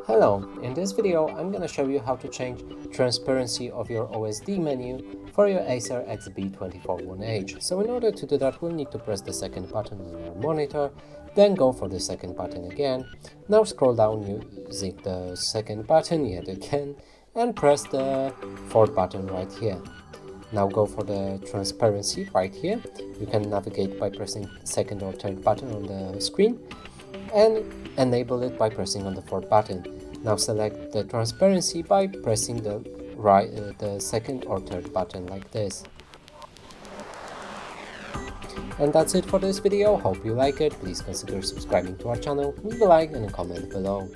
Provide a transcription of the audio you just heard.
Hello, in this video I'm gonna show you how to change transparency of your OSD menu for your Acer XB241H. So in order to do that, we'll need to press the second button on our monitor, then go for the second button again. Now scroll down using the second button yet again and press the fourth button right here. Now go for the transparency right here. You can navigate by pressing second or third button on the screen and enable it by pressing on the fourth button. Now select the transparency by pressing the second or third button like this. And that's it for this video. Hope you like it. Please consider subscribing to our channel, leave a like and a comment below.